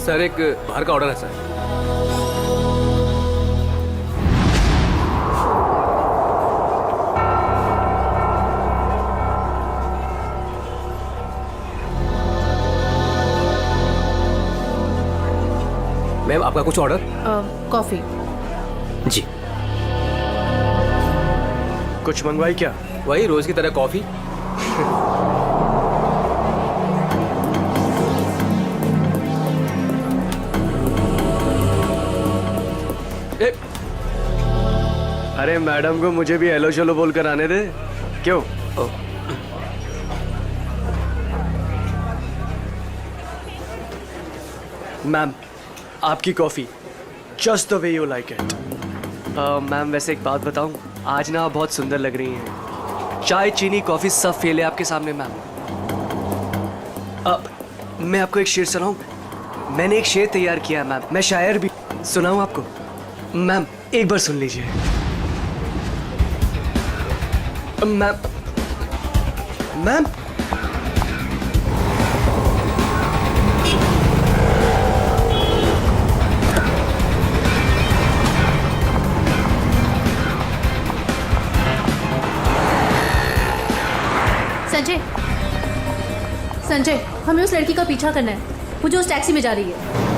Sir एक बाहर का ऑर्डर है सर। मैम आपका कुछ ऑर्डर? कॉफी। जी। कुछ मंगवाई क्या? वही रोज की तरह कॉफी। अरे मैडम को मुझे भी हेलो चलो बोल कर आने दे। क्यों? मैम आपकी coffee just the way you like it. Ma'am वैसे एक बात बताऊं, आज ना आप बहुत सुंदर लग रही हैं। चाय चीनी कॉफी सब फेल है आपके सामने मैम। अब मैं आपको एक शेर सुनाऊं? मैंने एक शेर तैयार किया है मैम, मैं शायर भी। सुनाऊं आपको? मैम एक बार सुन लीजिए। मैम मैम संजय, संजय, हमें उस लड़की का पीछा करना है, वो जो उस टैक्सी में जा रही है।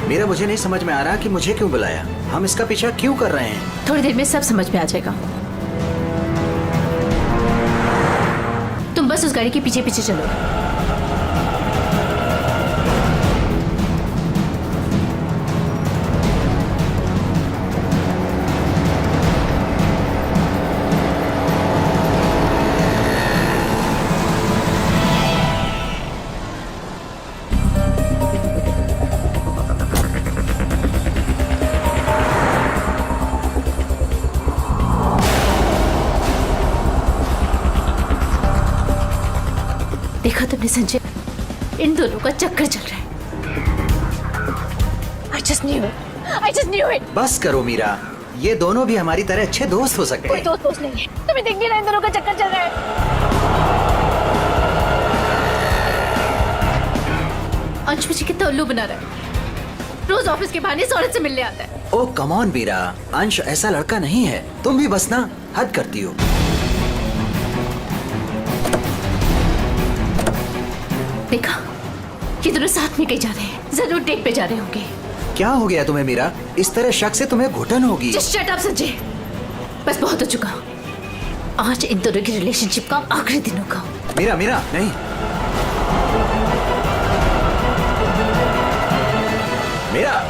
मेरा मुझे नहीं समझ में आ रहा कि मुझे क्यों बुलाया, हम इसका पीछा क्यों कर रहे हैं। थोड़ी देर में सब समझ में आ जाएगा। तुम बस उस गाड़ी के पीछे पीछे चलो। देखा तुमने संजय, इन दोनों का चक्कर चल रहा है। I just knew it. I just knew it. बस करो मीरा, ये दोनों भी हमारी तरह अच्छे दोस्त हो सकते कोई हैं। दोस्त नहीं है, तुम्हें दिख नहीं रहा इन दोनों का चक्कर चल रहा है। अंश मुझे कितना उल्लू बना रहा है, रोज ऑफिस के बहाने इस औरत से मिलने आता है। ओ कम ऑन मीरा, अंश ऐसा लड़का नहीं है, तुम भी बस ना हद करती हो। देखा, ये दोनों साथ में कहीं जा रहे हैं, जरूर डेट पे जा रहे होंगे। क्या हो गया तुम्हें मीरा? इस तरह शक से तुम्हें घुटन होगी। Just shut up संजय, बस बहुत हो चुका। आज इन दोनों की रिलेशनशिप का आखिरी दिन होगा। मीरा मीरा नहीं, मीरा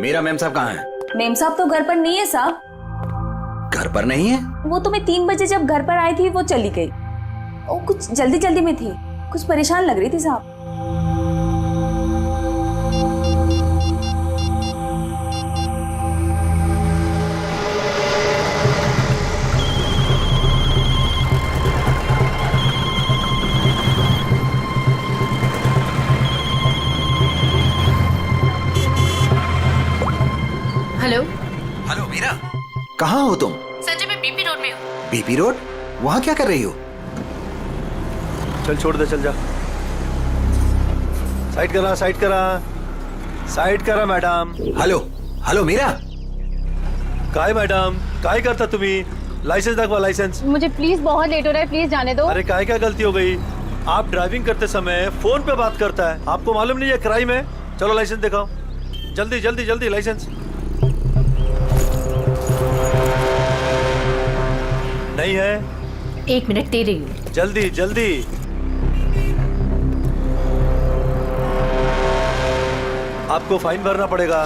मीरा मैम साहब कहाँ हैं? मेम साहब तो घर पर नहीं है साहब। घर पर नहीं है? वो तो मैं 3 बजे जब घर पर आई थी वो चली गई। वो कुछ जल्दी जल्दी में थी, कुछ परेशान लग रही थी साहब। हेलो हेलो मीरा, कहाँ हो तुम? संजय, मैं बीपी रोड में हूँ। BP road? वहाँ क्या कर रही हो? चल छोड़ दे, चल जा। साइड करा, साइड करा, साइड करा मैडम। हेलो हेलो मीरा, काय मैडम, काय करता तुम्ही? लाइसेंस दाखवा, लाइसेंस। मुझे प्लीज बहुत लेट हो रहा है, प्लीज जाने दो। अरे काय क्या गलती हो गई? आप ड्राइविंग करते समय फोन पे बात करता है, आपको मालूम नहीं है क्राइम है? चलो लाइसेंस दिखाओ, जल्दी जल्दी जल्दी लाइसेंस। नहीं है? 1 मिनट दे रही हूँ। जल्दी जल्दी। आपको फाइन भरना पड़ेगा।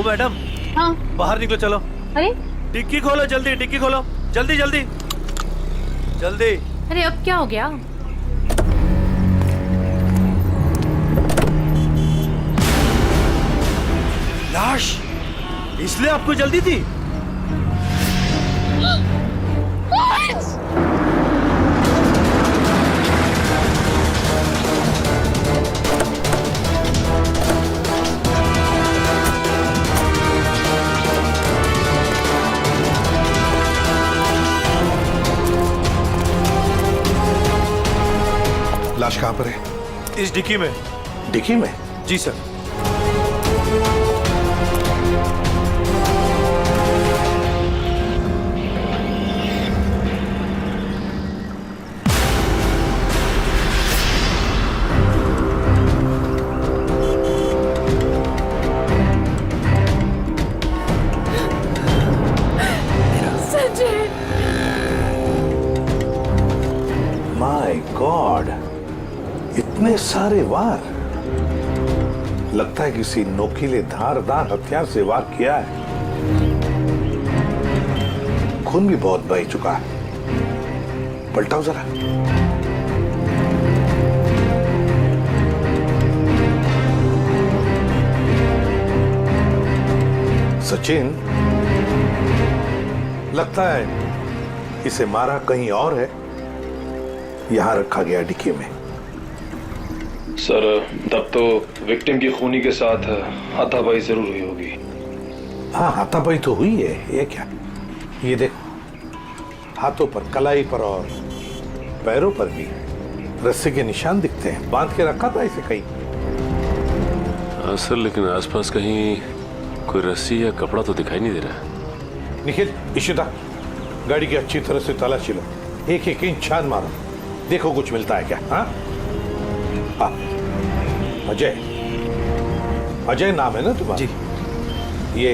मैडम, हाँ। बाहर निकलो, चलो। अरे डिक्की खोलो, जल्दी डिक्की खोलो, जल्दी जल्दी जल्दी। अरे अब क्या हो गया? लाश, इसलिए आपको जल्दी थी? लाश कहाँ पर है? इस डिक्की में। डिक्की में? जी सर। माय गॉड, इतने सारे वार। लगता है किसी नोकीले धारदार हथियार से वार किया है। खून भी बहुत बह चुका है। पलटाओ जरा। सचिन, लगता है इसे मारा कहीं और है, यहां रखा गया डिक्की में। सर, तब तो विक्टिम की खूनी के साथ हाथापाई जरूर हुई होगी। हाँ, हाथापाई तो हुई है। ये क्या? ये देखो, हाथों पर, कलाई पर और पैरों पर भी रस्सी के निशान दिखते हैं। बांध के रखा था इसे कहीं। हाँ सर, लेकिन आसपास कहीं कोई रस्सी या कपड़ा तो दिखाई नहीं दे रहा। निखिल, इशिता, गाड़ी की अच्छी तरह से तलाशी लो। एक एक इंच छान मारो, देखो कुछ मिलता है क्या। हाँ, अजय, अजय नाम है ना तुम्हारा? जी। ये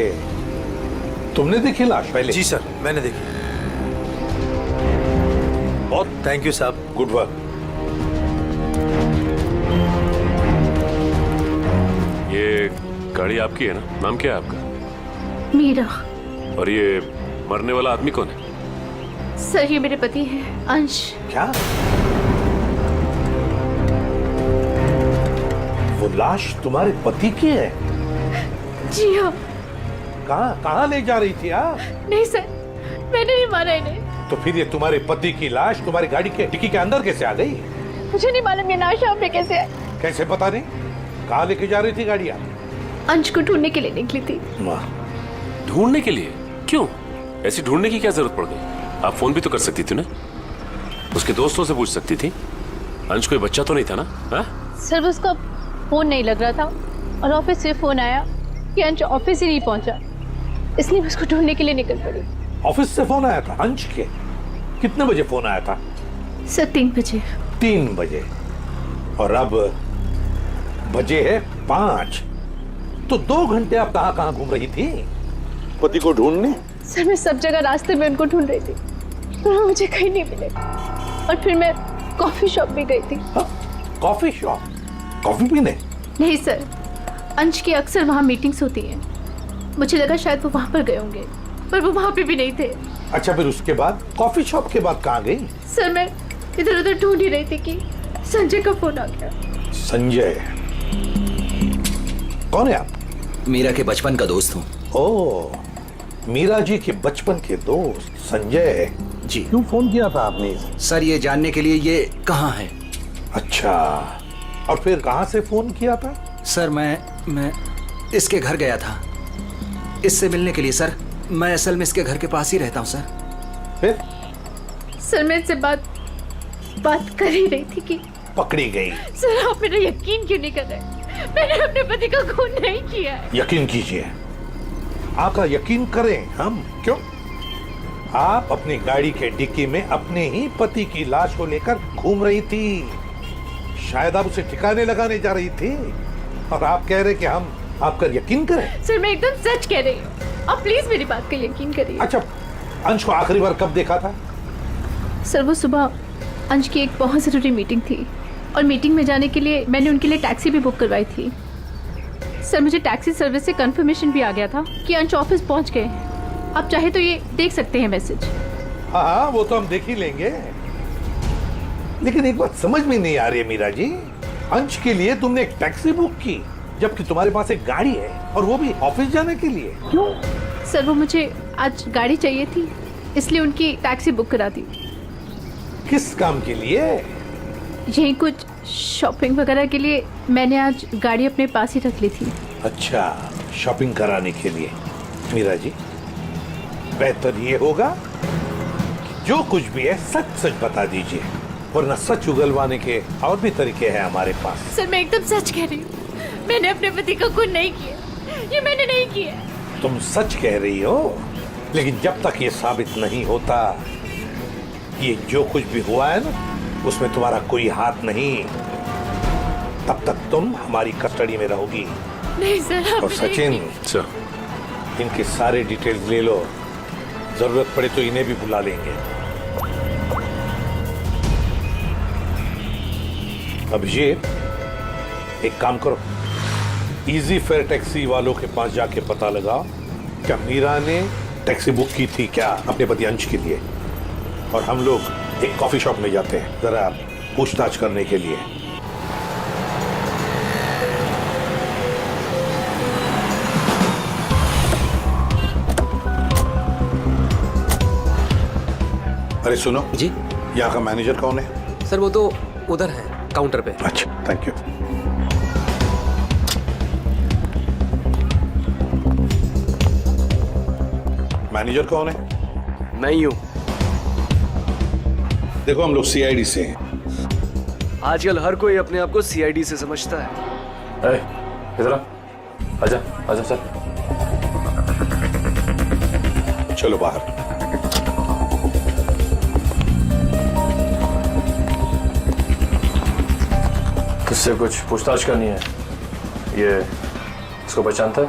तुमने देखी लाश पहले? जी सर, मैंने देखी। बहुत थैंक यू साहब, गुड वर्क। ये गाड़ी आपकी है ना? नाम क्या है आपका? मीरा। और ये मरने वाला आदमी कौन है? सर, ये मेरे पति हैं, अंश। क्या? वो लाश तुम्हारे पति की है? जी हाँ। कहाँ ले जा रही थी? नहीं सर, मैंने नहीं मारा इन्हें। तो फिर ये तुम्हारे पति की लाश तुम्हारी गाड़ी के डिक्की के अंदर कैसे आ गई? मुझे नहीं मालूम ये लाश यहाँ पे कैसे है। कैसे पता नहीं? कहाँ लेके जा रही थी गाड़ी आप? अंश को ढूंढने के लिए निकली थी। ढूंढने के लिए? क्यों? ऐसी ढूंढने की क्या जरूरत पड़ गई? आप फोन भी तो कर सकती थी ना, उसके दोस्तों से पूछ सकती थी। अंश कोई बच्चा तो नहीं था ना? हा? सर, उसका फोन नहीं लग रहा था और ऑफिस से फोन आया कि अंश ऑफिस ही नहीं पहुंचा, इसलिए मैं उसको ढूंढने के लिए निकल पड़ी। ऑफिस से फोन आया था अंश के? कितने बजे फोन आया था? सर 3 बजे। 3 बजे, और अब बजे है 5। तो 2 घंटे आप कहाँ घूम रही थी पति को ढूंढने? सर, मैं सब जगह रास्ते में उनको ढूंढ रही थी, पर वो मुझे कहीं नहीं मिले। और फिर मैं कॉफी शॉप भी गई थी। Coffee shop? कॉफी पीने? नहीं सर, अंश की अक्सर वहाँ मीटिंग्स होती हैं। मुझे लगा शायद वो वहाँ पर गए होंगे, पर वो वहाँ पे भी नहीं थे। अच्छा, फिर उसके बाद कॉफी शॉप के बाद कहाँ गई? सर, मैं इधर उधर ढूंढ ही रही थी कि संजय का फोन आ गया। संजय? कौन है आप? मीरा के बचपन का दोस्त हूँ। ओह, मीरा जी के बचपन के दोस्त संजय जी। क्यों फोन किया था आपने? सर, ये जानने के लिए ये कहाँ है। अच्छा, और फिर कहाँ से फोन किया था? सर, मैं इसके घर गया था इससे मिलने के लिए। सर, मैं असल में इसके घर के पास ही रहता हूँ सर। फिर? सर, मैं इससे बात कर ही रही थी कि पकड़ी गई। सर, आप मेरा यकीन क्यों नहीं कर रहे? मैंने अपने पति का खून नहीं किया है। यकीन कीजिए, आपका यकीन करें हम? क्यों? आप अपनी गाड़ी के डिक्की में अपने ही पति की लाश को लेकर घूम रही थी। शायद आप उसे ठिकाने लगाने जा रही थी, और आप कह रहे कि हम आप पर यकीन करें? सर, मैं एकदम सच कह रही हूँ, आप प्लीज मेरी बात का यकीन करिए। अच्छा, अंश को आखिरी बार कब देखा था? सर, वो सुबह अंश की एक बहुत ज़रूरी मीटिंग थी, और मीटिंग में जाने के लिए मैंने उनके लिए टैक्सी भी बुक करवाई थी। सर मुझे टैक्सी सर्विस से कंफर्मेशन भी आ गया था कि अंश ऑफिस पहुंच गए हैं। आप चाहे तो ये देख सकते हैं मैसेज। हाँ हाँ, वो तो हम देख ही लेंगे। लेकिन एक बात समझ में नहीं आ रही है मीरा जी, अंश के लिए तुमने एक टैक्सी बुक की जबकि तुम्हारे पास एक गाड़ी है, और वो भी ऑफिस जाने के लिए। क्यों? सर वो मुझे आज गाड़ी चाहिए थी, इसलिए उनकी टैक्सी बुक करा दी। किस काम के लिए? यही कुछ शॉपिंग वगैरह के लिए मैंने आज गाड़ी अपने पास ही रख ली थी। अच्छा, शॉपिंग कराने के लिए। मीरा जी, बेहतर ये होगा कि जो कुछ भी है सच सच बता दीजिए, वरना सच उगलवाने के और भी तरीके हैं हमारे पास। सर मैं एकदम सच कह रही हूँ, मैंने अपने पति का खून नहीं किया, ये मैंने नहीं किया। तुम सच कह रही हो, लेकिन जब तक ये साबित नहीं होता, ये जो कुछ भी हुआ है ना, उसमें तुम्हारा कोई हाथ नहीं, तब तक तुम हमारी कस्टडी में रहोगी। नहीं सर। और सचिन सर, इनके सारे डिटेल्स ले लो, जरूरत पड़े तो इन्हें भी बुला लेंगे। अभिषेक, एक काम करो, इजी फेयर टैक्सी वालों के पास जाके पता लगाओ क्या मीरा ने टैक्सी बुक की थी क्या अपने पति अंश के लिए, और हम लोग एक कॉफी शॉप में जाते हैं जरा पूछताछ करने के लिए। अरे सुनो जी। यहाँ का मैनेजर कौन है? सर वो तो उधर है काउंटर पे। अच्छा, थैंक यू। मैनेजर कौन है? मैं ही हूँ। देखो हम लोग सीआईडी से हैं। आजकल हर कोई अपने आप को सीआईडी से समझता है। इधर आ, आजा आजा सर। चलो बाहर। किससे कुछ पूछताछ करनी है? ये इसको पहचानता है?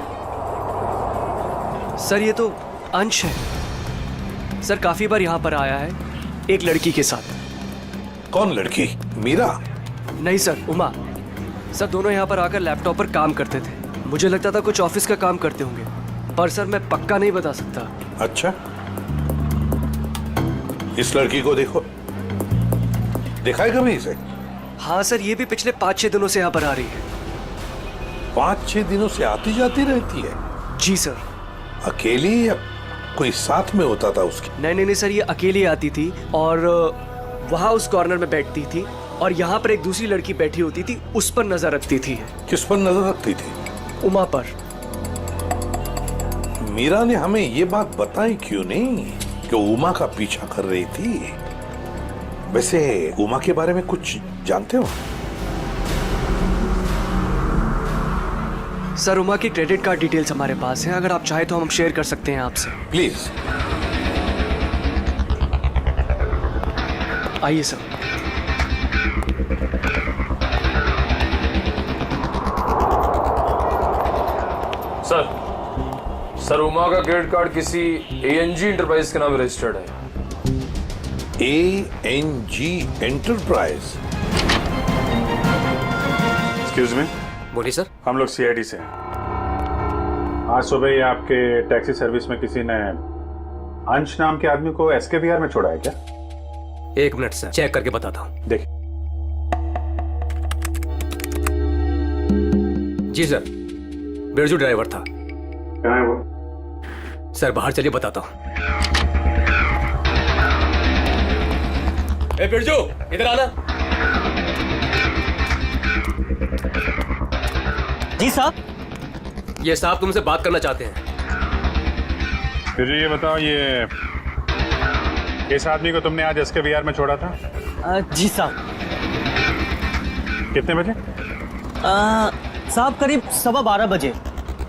सर ये तो अंश है। सर काफी बार यहाँ पर आया है एक लड़की के साथ। कौन लड़की? मीरा? नहीं सर, उमा। सर दोनों यहाँ पर आकर लैपटॉप पर काम करते थे। मुझे लगता था कुछ ऑफिस का काम करते होंगे, पर सर मैं पक्का नहीं बता सकता। अच्छा, इस लड़की को देखो, देखा है कभी इसे? हाँ सर, ये भी पिछले 5-6 दिनों से यहाँ पर आ रही है। 5-6 दिनों से आती जाती रहती है? जी सर। अकेली या कोई साथ में होता था उसके? नहीं सर, ये अकेली आती थी और वहाँ उस कॉर्नर में बैठती थी, और यहाँ पर एक दूसरी लड़की बैठी होती थी, उस पर नजर रखती थी। किस पर नजर रखती थी? उमा पर। मीरा ने हमें ये बात बताई क्यों नहीं कि उमा का पीछा कर रही थी? वैसे उमा के बारे में कुछ जानते हो? सर उमा की क्रेडिट कार्ड डिटेल्स हमारे पास हैं, अगर आप चाहे तो हम शेयर कर सकते हैं आपसे। प्लीज। आइए सर। सर उमा का क्रेडिट कार्ड किसी एएनजी एंटरप्राइज के नाम रजिस्टर्ड है। एएनजी एंटरप्राइज? Excuse me. बोलिए सर। हम लोग सीआईडी से हैं। आज सुबह ही आपके टैक्सी सर्विस में किसी ने अंश नाम के आदमी को एसके बिहार में छोड़ा है क्या? 1 मिनट सर, चेक करके बताता हूँ। देखिए। जी सर, बिरजू ड्राइवर था। कहाँ है वो? सर बाहर चलिए, बताता हूँ। ए बिरजू, इधर आना। जी साहब। ये साहब तुमसे बात करना चाहते हैं। फिर ये बताओ, ये किस आदमी को तुमने आज एसके बिहार में छोड़ा था? जी साहब। कितने बजे? साहब करीब 12:15 बजे।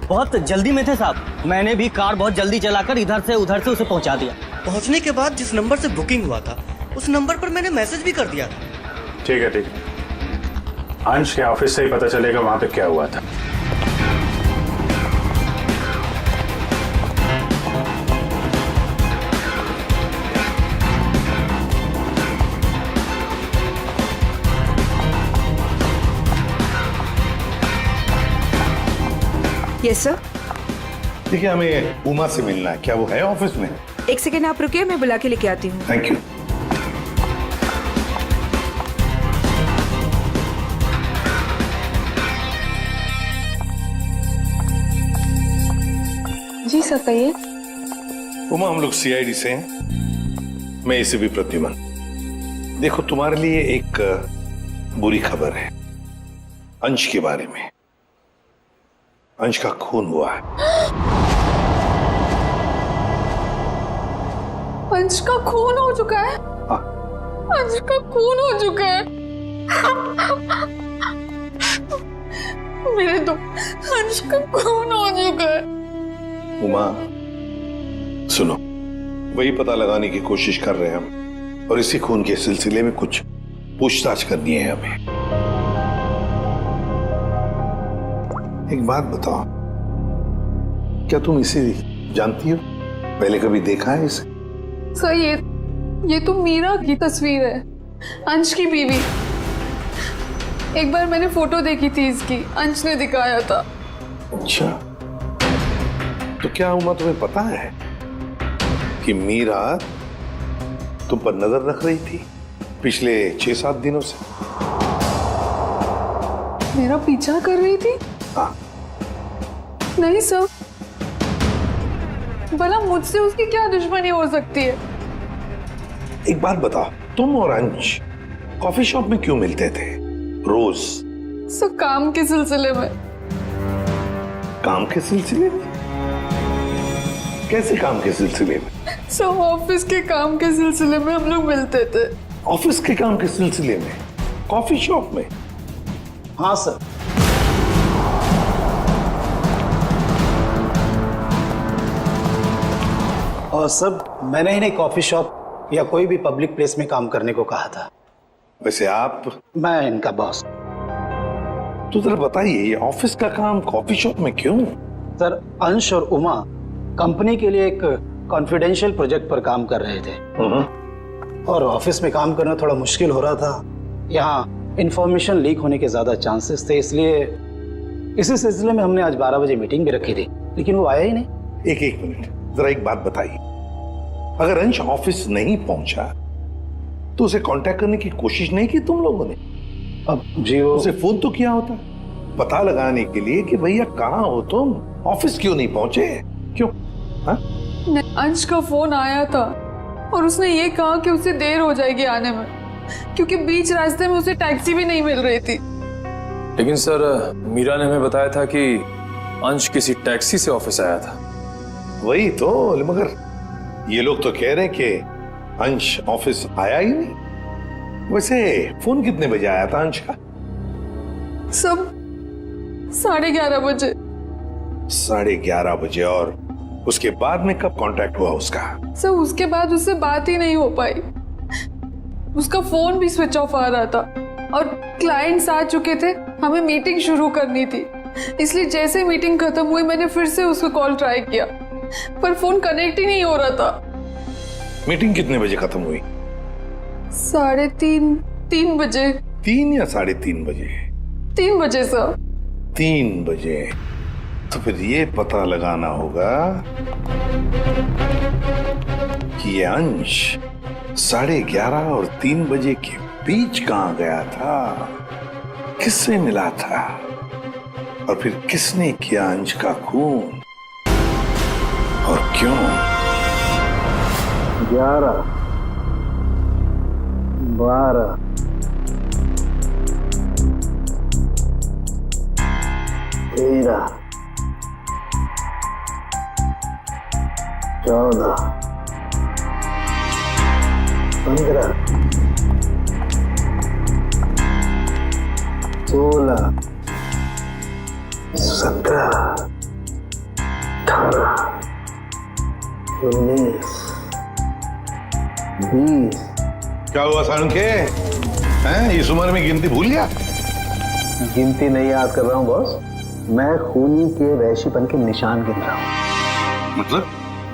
बहुत जल्दी में थे साहब, मैंने भी कार बहुत जल्दी चलाकर इधर से उधर से उसे पहुंचा दिया। पहुंचने के बाद जिस नंबर से बुकिंग हुआ था उस नंबर पर मैंने मैसेज भी कर दिया था। ठीक है ठीक है, अंश के ऑफिस से ही पता चलेगा वहां पे क्या हुआ था। Yes sir. देखिए, हमें उमा से मिलना है। क्या वो है ऑफिस में? एक सेकेंड आप रुकिए, मैं बुला के लेके आती हूँ। Thank you. जी सर कहिए। उमा, हम लोग सीआईडी से हैं। मैं एसीपी प्रद्युमन। देखो, तुम्हारे लिए एक बुरी खबर है अंश के बारे में। अंश का खून हुआ है। अंश का खून हो चुका है? अंश का खून हो चुका है। मेरे तो अंश का खून हो चुका है। उमा सुनो, वही पता लगाने की कोशिश कर रहे हैं हम, और इसी खून के सिलसिले में कुछ पूछताछ करनी है हमें। एक बात बताओ, क्या तुम इसे जानती हो? पहले कभी देखा है इसे? सर ये तो मीरा की तस्वीर है, अंश की बीवी। एक बार मैंने फोटो देखी थी इसकी, अंश ने दिखाया था। अच्छा, तो क्या उमा तुम्हें पता है कि मीरा तुम पर नजर रख रही थी पिछले 6-7 दिनों से? मेरा पीछा कर रही थी? हाँ। नहीं सर, भला मुझसे उसकी क्या दुश्मनी हो सकती है? एक बात बताओ, तुम और अंश कॉफी शॉप में क्यों मिलते थे रोज? सर काम के सिलसिले में। काम के सिलसिले में? कैसे काम के सिलसिले में? सर ऑफिस के काम के सिलसिले में हम लोग मिलते थे। ऑफिस के काम के सिलसिले में कॉफी शॉप में? हाँ सर। और सर, मैंने इन्हें कॉफी शॉप या कोई भी पब्लिक प्लेस में काम करने को कहा था। वैसे आप? मैं इनका बॉस। तो जरा बताइए, ये ऑफिस का काम कॉफी शॉप में क्यों? सर, अंश और उमा कंपनी के लिए एक कॉन्फिडेंशियल प्रोजेक्ट पर काम कर रहे थे, और ऑफिस में काम करना थोड़ा मुश्किल हो रहा था। यहाँ इंफॉर्मेशन लीक होने के ज्यादा चांसेस थे, इसलिए इसी सिलसिले में हमने आज 12 बजे मीटिंग भी रखी थी, लेकिन वो आया ही नहीं। एक मिनट, जरा एक बात बताइए, अगर अंश ऑफिस नहीं पहुंचा तो उसे कांटेक्ट करने की कोशिश नहीं की तुम लोगों ने? अब जी वो उसे फोन तो किया होता पता लगाने के लिए कि भैया कहाँ हो तुम, ऑफिस क्यों नहीं पहुंचे? क्यों? हाँ? अंश का फोन आया था और उसने ये कहा कि उसे देर हो जाएगी आने में, क्योंकि बीच रास्ते में उसे टैक्सी भी नहीं मिल रही थी। लेकिन सर, मीरा ने हमें बताया था कि अंश किसी टैक्सी से ऑफिस आया था। वही तो, मगर ये लोग तो कह रहे हैं कि अंश ऑफिस आया ही नहीं। वैसे फोन कितने बजे आया था अंश का? सब 11:30 बजे। 11:30 बजे, और उसके बाद में कब कांटेक्ट हुआ उसका? सर उसके बाद उससे बात ही नहीं हो पाई, उसका फोन भी स्विच ऑफ आ रहा था, और क्लाइंट्स आ चुके थे, हमें मीटिंग शुरू करनी थी, इसलिए जैसे मीटिंग खत्म हुई मैंने फिर से उसको कॉल ट्राई किया, पर फोन कनेक्ट ही नहीं हो रहा था। मीटिंग कितने बजे खत्म हुई? 3:30 बजे। 3 या 3:30 बजे? 3 बजे सर। 3 बजे? तो फिर ये पता लगाना होगा कि ये अंश 11:30 और 3 बजे के बीच कहां गया था, किससे मिला था, और फिर किसने किया अंश का खून, और क्यों? 11, 12, 13, 14, 15, 16, 17, 18, 19, 20। क्या हुआ सालुंखे? हैं, इस उम्र में गिनती भूल गया? गिनती नहीं याद कर रहा हूँ बॉस, मैं खूनी के वैशीपन के निशान गिन रहा हूँ।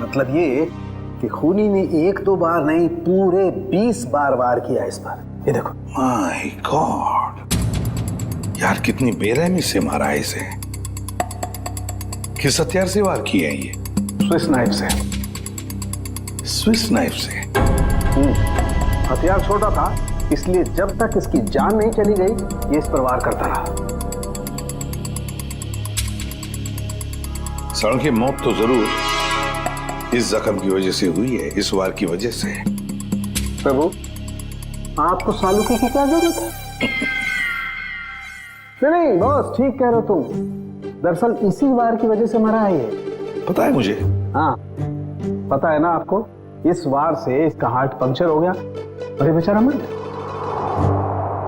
मतलब ये कि खूनी ने 1-2 बार नहीं, पूरे 20 बार वार किया इस पर। ये देखो। माय गॉड, यार कितनी बेरहमी से मारा है इसे। किस हथियार से वार किए हैं ये? स्विस नाइफ से। स्विस नाइफ से? हथियार छोटा था, इसलिए जब तक इसकी जान नहीं चली गई ये इस पर वार करता रहा। सालू की मौत तो जरूर इस जख्म की वजह से हुई है, इस वार की वजह से। प्रभु, आपको सालू की क्या जरूरत है? नहीं बॉस, ठीक कह रहे हो तुम। दरअसल इसी वार की वजह से मरा है ये। पता है मुझे। हाँ, पता है ना आपको। इस वार से इसका हार्ट पंक्चर हो गया और ये बेचारा मर गया।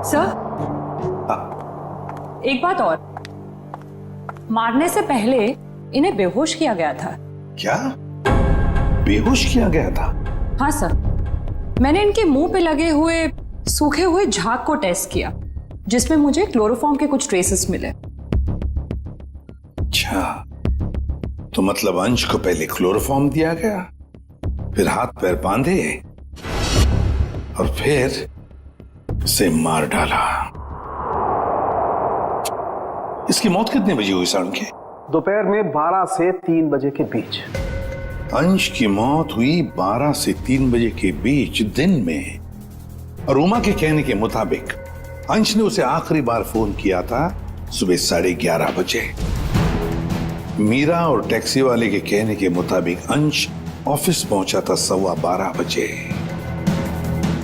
सर, एक बात और, मारने से पहले इन्हें बेहोश किया गया था। क्या? बेहोश किया गया था? हाँ सर, मैंने इनके मुंह पे लगे हुए सूखे हुए झाग को टेस्ट किया, जिसमें मुझे क्लोरोफॉर्म के कुछ ट्रेसेस मिले। अच्छा, तो मतलब अंश को पहले क्लोरोफॉर्म दिया गया, फिर हाथ पैर बांधे और फिर उसे मार डाला। इसकी मौत कितने बजे हुई साढ़े के? दोपहर में 12 से 3 बजे के बीच। अंश की मौत हुई 12 से 3 बजे के बीच दिन में, और उमा के कहने के मुताबिक अंश ने उसे आखिरी बार फोन किया था सुबह 11:30 बजे। मीरा और टैक्सी वाले के कहने के मुताबिक अंश ऑफिस पहुंचा था 12:15 बजे,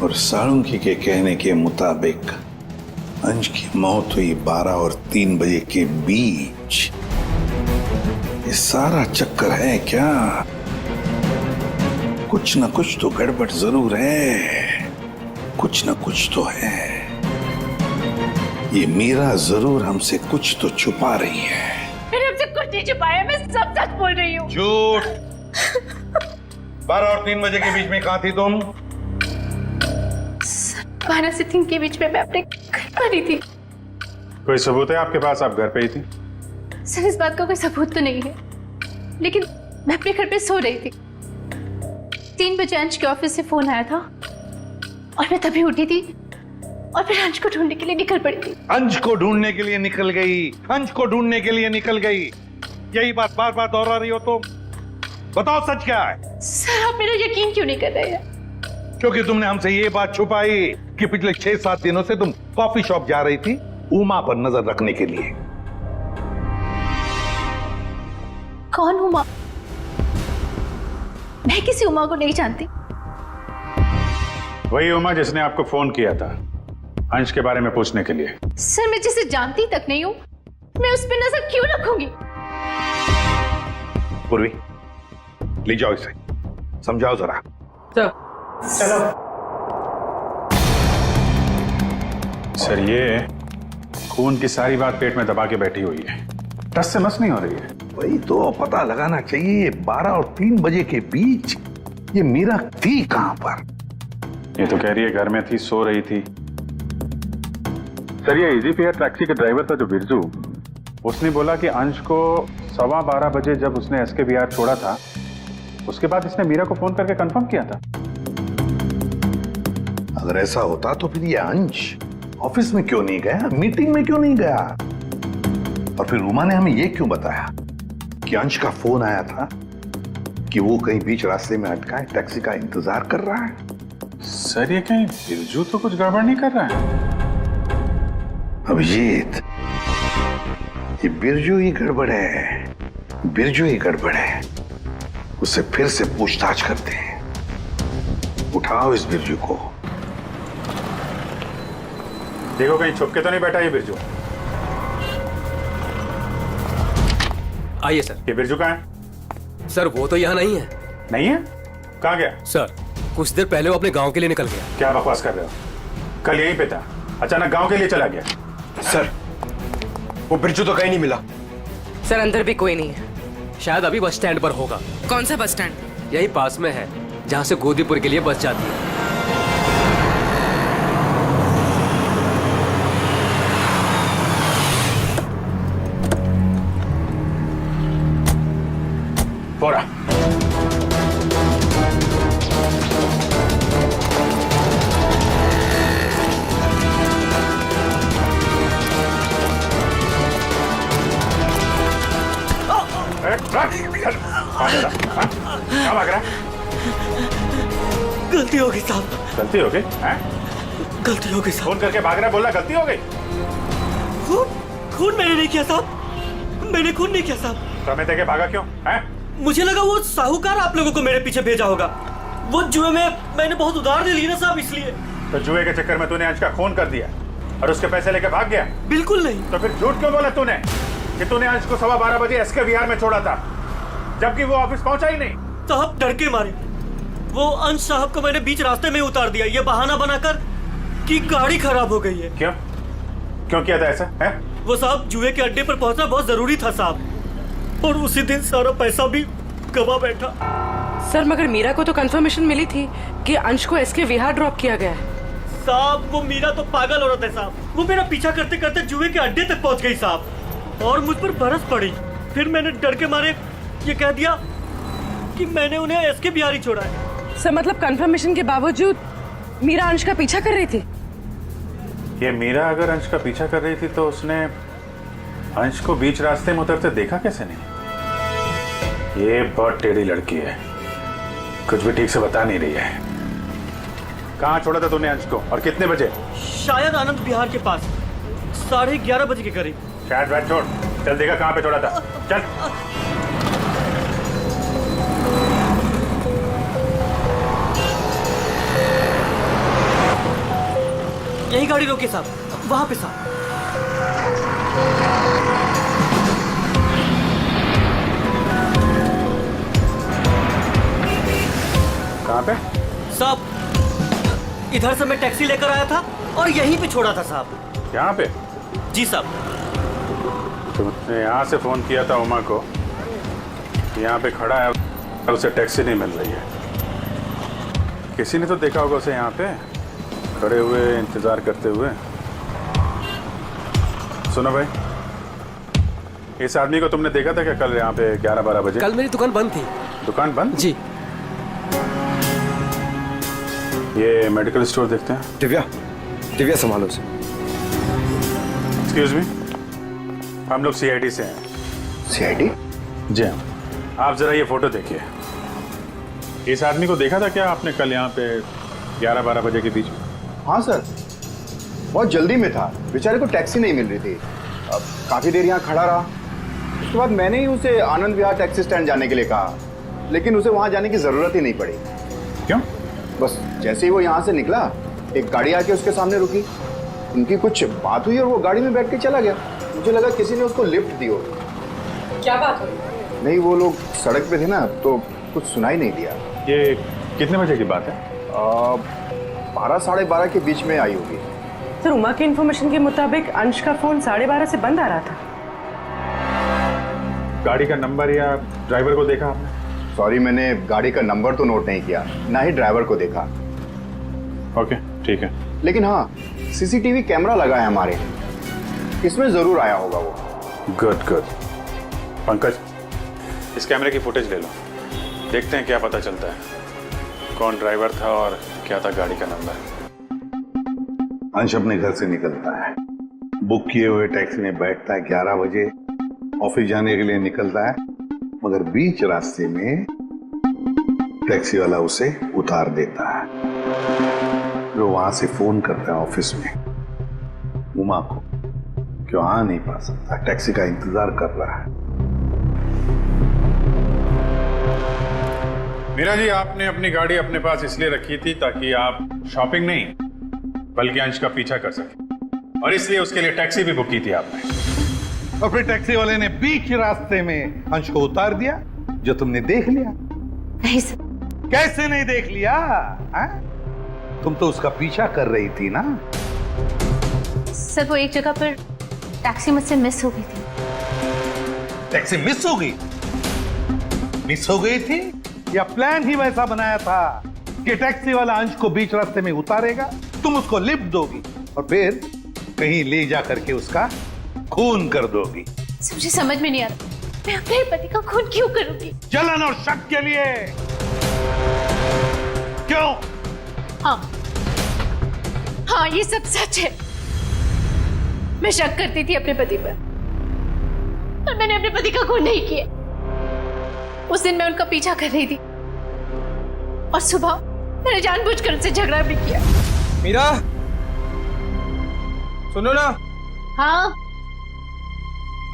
और साळुंकी के कहने के मुताबिक अंश की मौत हुई 12 और 3 बजे के बीच। ये सारा चक्कर है क्या? कुछ ना कुछ तो गड़बड़ जरूर है, कुछ ना कुछ तो है। ये मीरा जरूर हमसे कुछ तो छुपा रही है। मैंने हमसे कुछ नहीं छुपाया, मैं सब सच बोल रही हूँ। झूठ। 12 और 3 बजे के बीच में कहाँ थी तुम? 12 से 3 के बीच में मैं अपने घर पर ही थी। कोई सबूत है आपके पास? आप घर पे ही थी? सर, इस बात का कोई सबूत तो नहीं है, लेकिन मैं अपने घर पे सो रही थी। 3 बजे अंश के ऑफिस से फोन आया था और मैं तभी उठी थी और फिर अंश को ढूंढने के लिए निकल पड़ी थी। अंश को ढूंढने के लिए निकल गई? अंश को ढूंढने के लिए निकल गई, यही बात बार बार दोहरा रही हो तुम। बताओ सच क्या है? सर, आप मेरा यकीन क्यों नहीं कर रहे हैं? क्योंकि तुमने हमसे ये बात छुपाई कि पिछले 6-7 दिनों से तुम कॉफी शॉप जा रही थी उमा पर नजर रखने के लिए। कौन उमा? मैं किसी उमा को नहीं जानती। वही उमा जिसने आपको फोन किया था अंश के बारे में पूछने के लिए। सर, मैं जिसे जानती तक नहीं हूँ, मैं उस पर नजर क्यों रखूंगी? पूर्वी, ले जाओ इसे, समझाओ जरा। चलो। सर, ये खून की सारी बात पेट में दबा के बैठी हुई है, टस से मस नहीं हो रही है। वही तो पता लगाना चाहिए, 12 और 3 बजे के बीच ये मीरा थी कहां पर? ये तो कह रही है घर में थी, सो रही थी। सर, ये इजी फेयर टैक्सी का ड्राइवर था जो बिरजू, उसने बोला कि अंश को 12:15 बजे जब उसने एसके बिहार छोड़ा था, उसके बाद इसने मीरा को फोन करके कंफर्म किया था। अगर ऐसा होता तो फिर ये अंश ऑफिस में क्यों नहीं गया, मीटिंग में क्यों नहीं गया? और फिर उमा ने हमें ये क्यों बताया कि अंश का फोन आया था कि वो कहीं बीच रास्ते में अटका है, टैक्सी का इंतजार कर रहा है? सर, ये कहीं बिरजू तो कुछ गड़बड़ नहीं कर रहा है? अभिजीत, ये बिरजू ही गड़बड़ है, बिरजू ही गड़बड़ है। उससे फिर से पूछताछ करते हैं। उठाओ इस बिरजू को। देखो कहीं छुप के तो नहीं बैठा ये बिरजू। आइए सर। ये बिरजू कहाँ है? सर, वो तो यहाँ नहीं है। नहीं है? कहाँ गया? सर, कुछ देर पहले वो अपने गांव के लिए निकल गया। क्या बकवास कर रहे हो? कल यहीं पे था, अचानक गांव के लिए चला गया। सर, वो बिरजू तो कहीं नहीं मिला। सर, अंदर भी कोई नहीं है। शायद अभी बस स्टैंड पर होगा। कौन सा बस स्टैंड? यही पास में है, जहाँ से गोदीपुर के लिए बस जाती है। बोरा। क्या भाग रहा है? गलती हो गई साहब, गलती हो गई? गलती हो गई साहब। फोन करके भाग रहा है, बोला गलती हो गई। खून मैंने नहीं किया साहब, मैंने खून नहीं किया साहब। समय देके भागा क्यों? मुझे लगा वो साहूकार आप लोगों को मेरे पीछे भेजा होगा। वो जुए में मैंने बहुत उधार ले ली ना साहब, इसलिए। तो जुए के चक्कर में तूने अंश का खून कर दिया और उसके पैसे लेके भाग गया? बिल्कुल नहीं। तो फिर झूठ क्यों बोला तूने कि तूने अंश को 12:15 बजे एसके विहार में छोड़ा था, जबकि वो ऑफिस पहुंचा ही नहीं? साहब डर के मारे वो अंश साहब को मैंने बीच रास्ते में उतार दिया, ये बहाना बनाकर कि गाड़ी खराब हो गई है। क्यों क्यों किया था ऐसा है? वो साहब जुए के अड्डे पर पहुंचना बहुत जरूरी था साहब, और उसी दिन सारा पैसा भी गवा बैठा। सर मगर मीरा को तो कंफर्मेशन मिली थी कि अंश को एसके विहार ड्रॉप किया गया है। साहब वो मीरा तो पागल औरत है साहब, वो मेरा पीछा करते करते जुए के अड्डे तक पहुंच गई साहब, और मुझ पर बरस पड़ी। फिर मैंने डर के मारे ये कह दिया कि मैंने उन्हें एसके विहार ही छोड़ा है। सर मतलब कंफर्मेशन के बावजूद मीरा अंश का पीछा कर रही थी? ये मीरा अगर अंश का पीछा कर रही थी तो उसने अंश को बीच रास्ते में उतरते देखा कैसे नहीं? ये बहुत टेढ़ी लड़की है, कुछ भी ठीक से बता नहीं रही है। कहाँ छोड़ा था तूने अंश को और कितने बजे? शायद आनंद विहार के पास 11:30 बजे के करीब। शायद बात छोड़, चल देखा कहाँ पे छोड़ा था, चल। यही गाड़ी रोके साहब, वहां पे साहब। कहाँ पे? साहब इधर से मैं टैक्सी लेकर आया था और यहीं पे छोड़ा था साहब। यहाँ पे? जी साहब। तुमने यहाँ से फोन किया था उमा को, यहाँ पे खड़ा है, उसे टैक्सी नहीं मिल रही है। किसी ने तो देखा होगा उसे यहाँ पे खड़े हुए इंतजार करते हुए। सुनो भाई, इस आदमी को तुमने देखा था क्या कल यहाँ पे 11-12 बजे? कल मेरी दुकान बंद थी। दुकान बंद? जी। ये मेडिकल स्टोर देखते हैं। दिव्या संभालो उसे। एक्सक्यूज मी, हम लोग सीआईडी से हैं। सीआईडी? जी हाँ। आप जरा ये फोटो देखिए। इस आदमी को देखा था क्या आपने कल यहाँ पे 11-12 बजे के बीच में? हाँ सर, बहुत जल्दी में था, बेचारे को टैक्सी नहीं मिल रही थी। अब काफी देर यहाँ खड़ा रहा, उसके बाद मैंने ही उसे आनंद विहार टैक्सी स्टैंड जाने के लिए कहा, लेकिन उसे वहाँ जाने की जरूरत ही नहीं पड़ी। क्यों? बस जैसे ही वो यहाँ से निकला, एक गाड़ी आके उसके सामने रुकी, उनकी कुछ बात हुई और वो गाड़ी में बैठ के चला गया। मुझे लगा किसी ने उसको लिफ्ट दी हो। क्या बात हुई? नहीं, वो लोग सड़क पे थे ना, तो कुछ सुनाई नहीं दिया। ये कितने बजे की बात है? 12-12:30 के बीच में आई होगी। सर उमा के इन्फॉर्मेशन के मुताबिक अंश का फोन 12:30 से बंद आ रहा था। गाड़ी का नंबर या ड्राइवर को देखा आपने? सॉरी, मैंने गाड़ी का नंबर तो नोट नहीं किया, ना ही ड्राइवर को देखा। ओके, ठीक है। लेकिन हाँ, सीसीटीवी कैमरा लगा है हमारे, इसमें जरूर आया होगा वो। Good good. पंकज, इस कैमरे की फुटेज ले लो, देखते हैं क्या पता चलता है, कौन ड्राइवर था और क्या था गाड़ी का नंबर। अंश अपने घर से निकलता है, बुक किए हुए टैक्सी में बैठता है, 11 बजे ऑफिस जाने के लिए निकलता है, मगर बीच रास्ते में टैक्सी वाला उसे उतार देता है। वो वहां से फोन करता है ऑफिस में उमा को, क्यों आ नहीं पा सकता, टैक्सी का इंतजार कर रहा है। मीरा जी, आपने अपनी गाड़ी अपने पास इसलिए रखी थी ताकि आप शॉपिंग नहीं बल्कि अंश का पीछा कर सके, और इसलिए उसके लिए टैक्सी भी बुक की थी आपने। और फिर टैक्सी वाले ने बीच रास्ते में अंश को उतार दिया, जो तुमने देख लिया। नहीं सर। कैसे नहीं देख लिया? तुम तो उसका पीछा कर रही थी ना। सर वो एक जगह पर टैक्सी मुझसे मिस हो गई थी। टैक्सी मिस हो गई? मिस हो गई थी या प्लान ही वैसा बनाया था कि टैक्सी वाला अंश को बीच रास्ते में उतारेगा, तुम उसको लिफ्ट दोगी और फिर कहीं ले जा करके उसका खून कर दोगी? मुझे समझ में नहीं आ रहा, मैं अपने पति का खून क्यों करूंगी? जलन और शक के लिए। क्यों? हाँ ये सब सच है। मैं शक करती थी अपने पति पर, और मैंने अपने पति का खून नहीं किया। उस दिन मैं उनका पीछा कर रही थी और सुबह मैंने जानबूझकर उनसे झगड़ा भी किया। मीरा, सुनो ना। हाँ,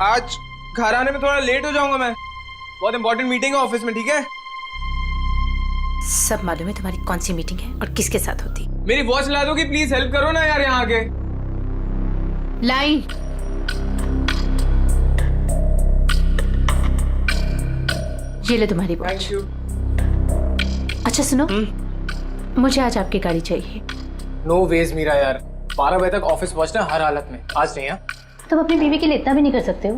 आज घर आने में थोड़ा लेट हो जाऊंगा मैं, बहुत इंपॉर्टेंट मीटिंग है ऑफिस में, ठीक है? सब मालूम है तुम्हारी कौन सी मीटिंग है और किसके साथ होती। मेरी वॉच ला दोगी प्लीज? हेल्प करो ना यार यहाँ आके। लाइन। ये ले तुम्हारी वॉच। Thank you. अच्छा सुनो, मुझे आज आपकी गाड़ी चाहिए। नो वेज मीरा यार, 12 बजे तक ऑफिस पहुंचना हर हालत में, आज नहीं। तुम अपनी बीवी के लिए इतना भी नहीं कर सकते हो?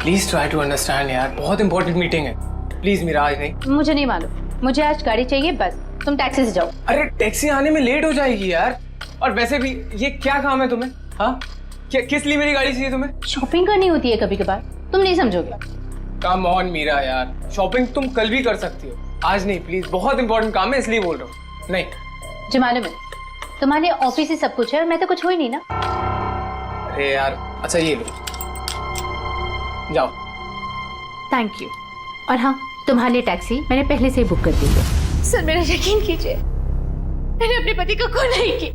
प्लीज ट्राई टू अंडरस्टैंड यार, बहुत इंपॉर्टेंट मीटिंग है, प्लीज मीरा आज नहीं। मुझे नहीं मालूम, मुझे आज गाड़ी चाहिए बस। तुम टैक्सी से जाओ। अरे टैक्सी आने में लेट हो जाएगी यार, और वैसे भी ये क्या काम है तुम्हें? हाँ, क्या किस लिए मेरी गाड़ी चाहिए तुम्हें? शॉपिंग करनी होती है कभी कभार, तुम नहीं समझोगे। कम ऑन मीरा यार, शॉपिंग तुम कल भी कर सकती हो, आज नहीं प्लीज, बहुत इंपॉर्टेंट काम है इसलिए बोल रहा हूँ। नहीं जो मालूम है तुम्हारे ऑफिस ही सब कुछ है और मैं तो कुछ हो ही नहीं ना। अरे यार, अच्छा ये लो, जाओ। Thank you. और हाँ, तुम्हारे लिए टैक्सी मैंने पहले से ही बुक कर दी है। सर मेरा यकीन कीजिए, मैंने अपने पति को खून नहीं की,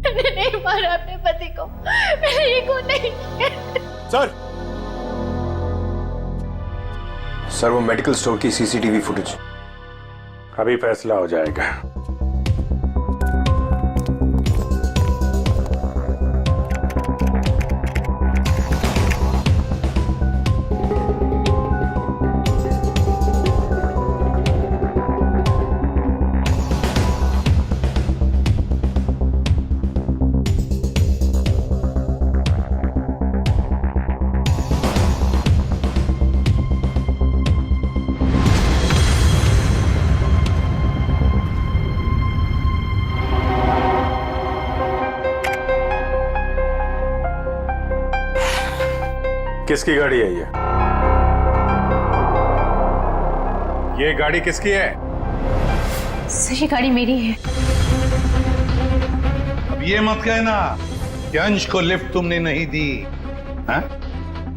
मैंने नहीं मारा अपने पति को, मैंने ये खून नहीं किया। सर वो मेडिकल स्टोर की सीसीटीवी फुटेज अभी फैसला हो जाएगा। किसकी गाड़ी है ये गाड़ी किसकी है? सर ये गाड़ी मेरी है। अब ये मत कहना कि अंश को लिफ्ट तुमने नहीं दी। हाँ?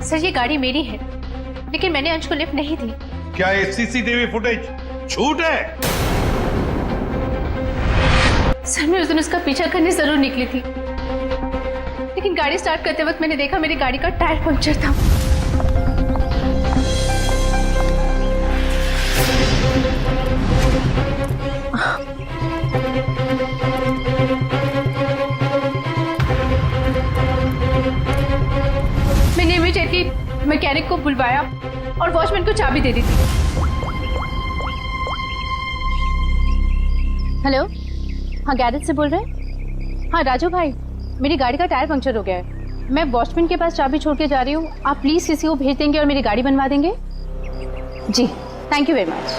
सर ये गाड़ी मेरी है, लेकिन मैंने अंश को लिफ्ट नहीं दी। क्या ये सीसीटीवी फुटेज झूठ है? सर मैं उस दिन उसका पीछा करने जरूर निकली थी, लेकिन गाड़ी स्टार्ट करते वक्त मैंने देखा मेरी गाड़ी का टायर पंक्चर था। मैंने इमीडिएटली मैकेनिक को बुलवाया और वॉचमैन को चाबी दे दी थी। हेलो, हाँ गैरेज से बोल रहे हैं? हाँ राजू भाई, मेरी गाड़ी का टायर पंक्चर हो गया है, मैं वॉचमैन के पास चाबी छोड़ के जा रही हूँ, आप प्लीज किसी को भेज देंगे और मेरी गाड़ी बनवा देंगे? जी thank you very much.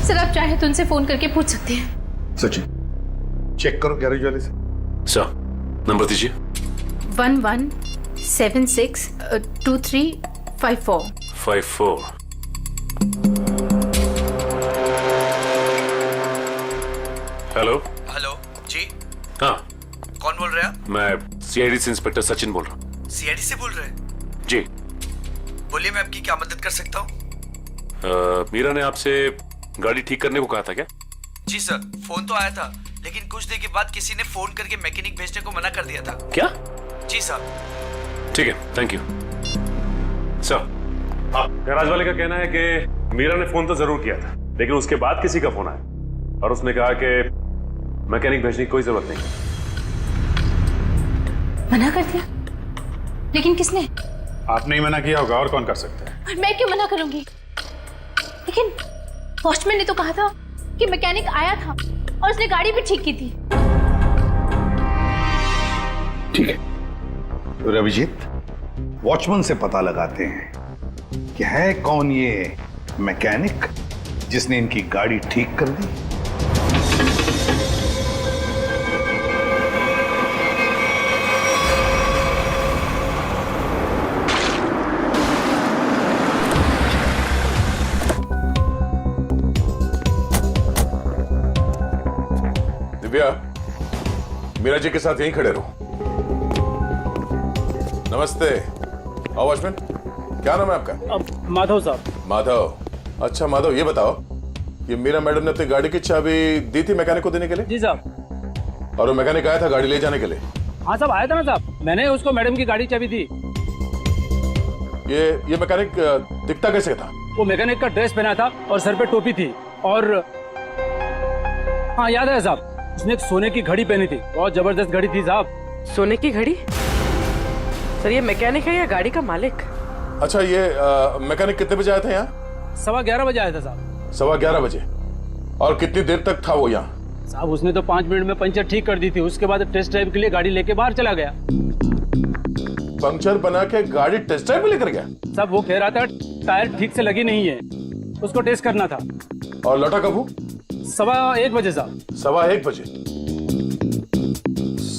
Sir आप चाहे तो उनसे फोन करके पूछ सकते हैं। सचिन चेक करो गैरेज वाले से। सर नंबर दीजिए। 11762354। हेलो। हेलो जी। हाँ कौन बोल रहे हैं आप? मैं सीआईडी से इंस्पेक्टर सचिन बोल रहा हूँ। सीआईडी से बोल रहे हैं? जी बोलिए, मैं आपकी क्या मदद कर सकता हूँ? मीरा ने आपसे गाड़ी ठीक करने को कहा था क्या? जी सर, फोन तो आया था, लेकिन कुछ देर के बाद किसी ने फोन करके मैकेनिक भेजने को मना कर दिया था। क्या? जी सर। ठीक है, थैंक यू सर। गैराज वाले का कहना है कि मीरा ने फोन तो जरूर किया था, लेकिन उसके बाद किसी का फोन आया और उसने कहा कि मैकेनिक भेजने की कोई जरूरत नहीं। मना कर दिया? लेकिन किसने? आपने ही मना किया होगा, और कौन कर सकता है? और मैं क्यों मना करूंगी? लेकिन वॉचमैन ने तो कहा था कि मैकेनिक आया था और उसने गाड़ी भी ठीक की थी। ठीक है, तो रविजीत वॉचमैन से पता लगाते हैं कि है कौन ये मैकेनिक जिसने इनकी गाड़ी ठीक कर दी। दिव्या, मीरा जी के साथ यहीं खड़े रहो। नमस्ते। आओ वॉचमैन, क्या नाम है आपका? माधव साहब। माधव। अच्छा माधव, ये बताओ, ये मीरा मैडम ने अपनी गाड़ी की चाबी दी थी मैकेनिक को देने के लिए? जी साहब। और वो मैकेनिक आया था गाड़ी ले जाने के लिए? हाँ साहब, आया था ना साहब, मैंने उसको मैडम की गाड़ी चाबी दी। ये मैकेनिक दिखता कैसे था? वो मैकेनिक का ड्रेस पहना था और सर पे टोपी थी, और हाँ याद है साहब, उसने एक सोने की घड़ी पहनी थी, बहुत जबरदस्त घड़ी थी साहब। सोने की घड़ी? सर ये मैकेनिक है या गाड़ी का मालिक? अच्छा, ये मैकेनिक कितने बजे आया था यहाँ? 11:15 बजे आया था साहब। 11:15 बजे। और कितनी देर तक था वो यहाँ? साहब उसने तो 5 मिनट में पंचर ठीक कर दी थी, उसके बाद टेस्ट ड्राइव के लिए गाड़ी लेके बाहर चला गया। पंक्चर बना के गाड़ी टेस्ट ड्राइव में लेकर गया? साहब वो कह रहा था टायर ठीक से लगी नहीं है, उसको टेस्ट करना था। और लौटा कब वो? 1:15 बजे साहब। 1:15 बजे?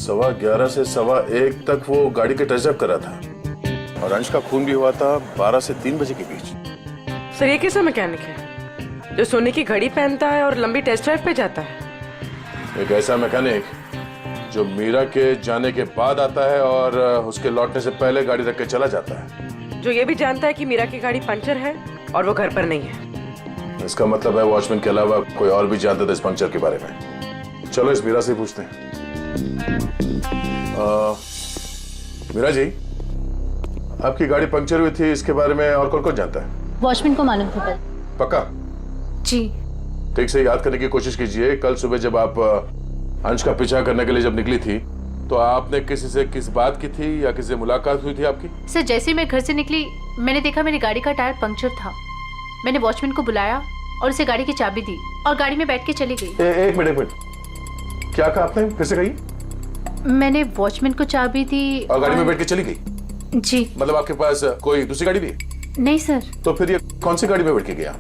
11:15 से 1:15 तक वो गाड़ी के टेस्ट ड्राइव कर रहा था, और अंश का खून भी हुआ था 12 से 3 बजे के बीच। सर ये कैसा मैकेनिक है जो सोने की घड़ी पहनता है और लंबी टेस्ट ड्राइव पे जाता है? एक ऐसा मैकेनिक जो मीरा के जाने के बाद आता है और उसके लौटने से पहले गाड़ी रख के चला जाता है, जो ये भी जानता है कि मीरा की गाड़ी पंचर है और वो घर पर नहीं है। इसका मतलब है वॉचमैन के अलावा कोई और भी जानता था इस पंक्चर के बारे में। चलो इस मीरा से पूछते हैं। मीरा जी, आपकी गाड़ी पंक्चर हुई थी, इसके बारे में और कौन कौन जानता है? वॉचमैन को मालूम था। पक्का? जी। ठीक से याद करने की कोशिश कीजिए। कल सुबह जब आप अंश का पीछा करने के लिए जब निकली थी, तो आपने किसी से किस बात की थी या किसी से मुलाकात हुई थी आपकी? सर जैसे ही मैं घर से निकली, मैंने देखा मेरी गाड़ी का टायर पंक्चर था। मैंने वॉचमैन को बुलाया और उसे गाड़ी की चाबी दी और गाड़ी में बैठ के चली गई। एक मिनट, क्या कहा आपने? फिर से कही। मैंने वॉचमैन को चाबी दी और गाड़ी में बैठ के चली गई? जी। मतलब आपके पास कोई दूसरी गाड़ी भी है? नहीं सर। तो फिर ये कौन सी गाड़ी में बैठ के गया?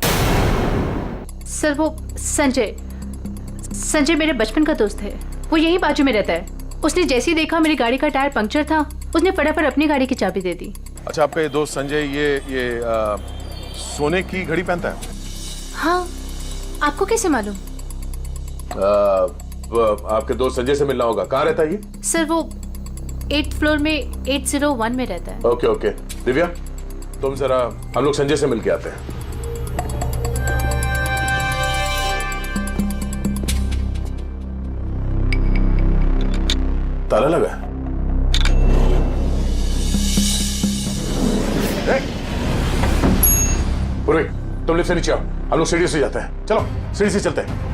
सर वो संजय मेरे बचपन का दोस्त है, वो यही बाजू में रहता है। उसने जैसे ही देखा मेरी गाड़ी का टायर पंक्चर था, उसने फटाफट अपनी गाड़ी की चाबी दे दी। अच्छा, आपका ये दोस्त संजय ये सोने की घड़ी पहनता है? हाँ, आपको कैसे मालूम? आपके दोस्त संजय से मिलना होगा। कहाँ रहता है ये? सर वो 8th फ्लोर में 801 में रहता है। ओके। दिव्या, तुम जरा हम लोग संजय से मिल के आते हैं। ताला लगा है। पूर्वी, तुम लिफ्ट से नीचे आओ, हम लोग सीढ़ी से जाते हैं। चलो सीढ़ी से चलते हैं।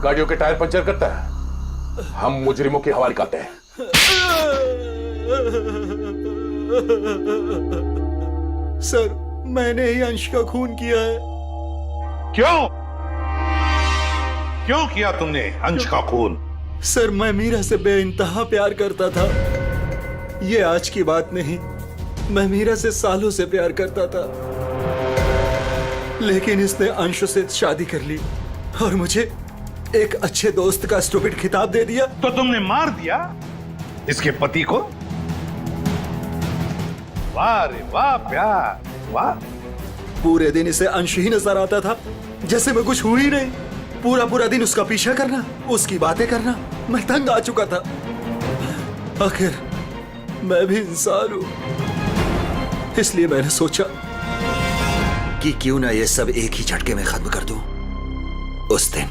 गाड़ियों के टायर पंचर करता है, हम मुजरिमों के हवाले करते हैं। सर मैंने ही अंश का खून किया है। क्यों किया तुमने अंश का खून? सर मैं मीरा से बेइंतहा प्यार करता था। ये आज की बात नहीं, मैं मीरा से सालों से प्यार करता था, लेकिन इसने अंश से शादी कर ली और मुझे एक अच्छे दोस्त का स्टूपिड खिताब दे दिया। तो तुमने मार दिया इसके पति को? वाह रे वाह प्यार, वाह। पूरे दिन इसे अंश ही नजर आता था, जैसे मैं कुछ हुई नहीं। पूरा दिन उसका पीछा करना, उसकी बातें करना, मैं तंग आ चुका था। आखिर मैं भी इंसान हूं, इसलिए मैंने सोचा कि क्यों ना ये सब एक ही झटके में खत्म कर दूं। उस दिन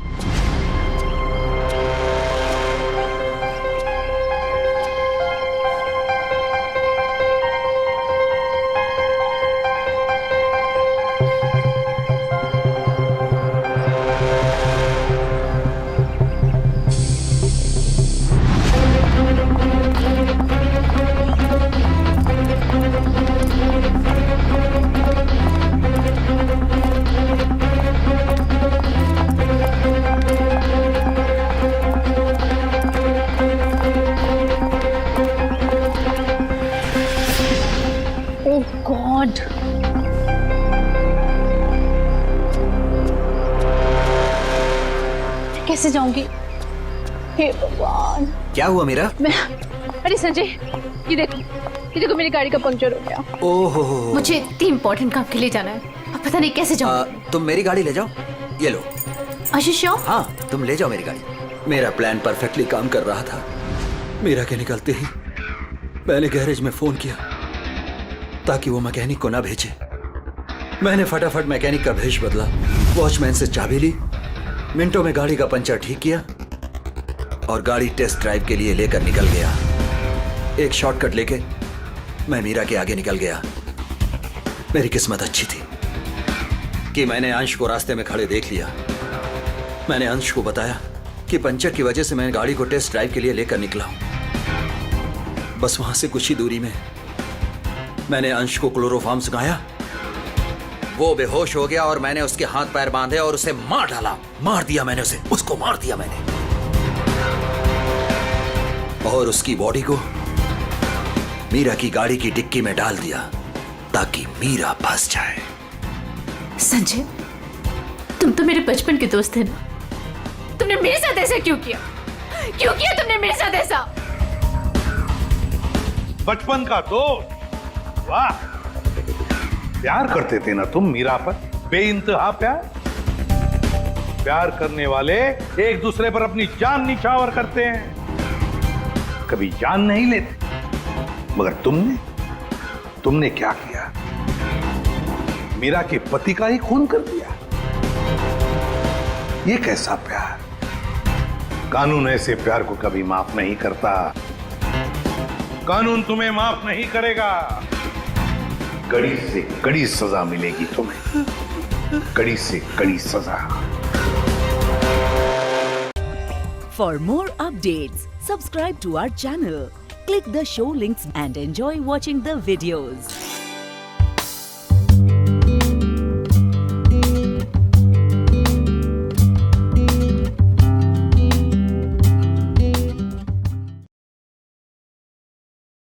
कैसे जाऊंगी? हे भगवान। क्या हुआ मीरा? अरे संजय, ये देखो मेरी गाड़ी का पंक्चर हो गया। ओहो, मुझे इतनी इंपॉर्टेंट काम के लिए जाना है, अब पता नहीं कैसे जाऊंगी। तुम मेरी गाड़ी ले जाओ, ये लो। श्योर? हाँ, तुम ले जाओ मेरी गाड़ी। मेरा प्लान परफेक्टली काम कर रहा था। मीरा के निकलते ही मैंने गैरेज में फोन किया ताकि वो मैकेनिक को ना भेजे। मैंने फटाफट मैकेनिक का भेष बदला, वॉचमैन से चाबी ली, मिनटों में गाड़ी का पंचर ठीक किया और गाड़ी टेस्ट ड्राइव के लिए लेकर निकल गया। एक शॉर्टकट लेके मैं मीरा के आगे निकल गया। मेरी किस्मत अच्छी थी कि मैंने अंश को रास्ते में खड़े देख लिया। मैंने अंश को बताया कि पंचर की वजह से मैं गाड़ी को टेस्ट ड्राइव के लिए लेकर निकला हूं। बस वहां से कुछ ही दूरी में मैंने अंश को क्लोरोफॉर्म सुखाया, वो बेहोश हो गया और मैंने उसके हाथ पैर बांधे और उसे मार डाला। मार दिया मैंने उसे, उसको मार दिया मैंने, और उसकी बॉडी को मीरा की गाड़ी की डिक्की में डाल दिया ताकि मीरा फंस जाए। संजय, तुम तो मेरे बचपन के दोस्त थे ना, तुमने मेरे साथ ऐसा क्यों किया? क्यों किया तुमने मेरे साथ ऐसा? बचपन का दोस्त? वाह, प्यार करते थे ना तुम मीरा पर, बेइंतहा प्यार। प्यार करने वाले एक दूसरे पर अपनी जान निछावर करते हैं, कभी जान नहीं लेते। मगर तुमने क्या किया? मीरा के पति का ही खून कर दिया। ये कैसा प्यार? कानून ऐसे प्यार को कभी माफ नहीं करता। कानून तुम्हें माफ नहीं करेगा। कड़ी से कड़ी सजा मिलेगी तुम्हें, कड़ी से कड़ी सजा। For more updates, subscribe to our channel, click the show links and enjoy watching the videos.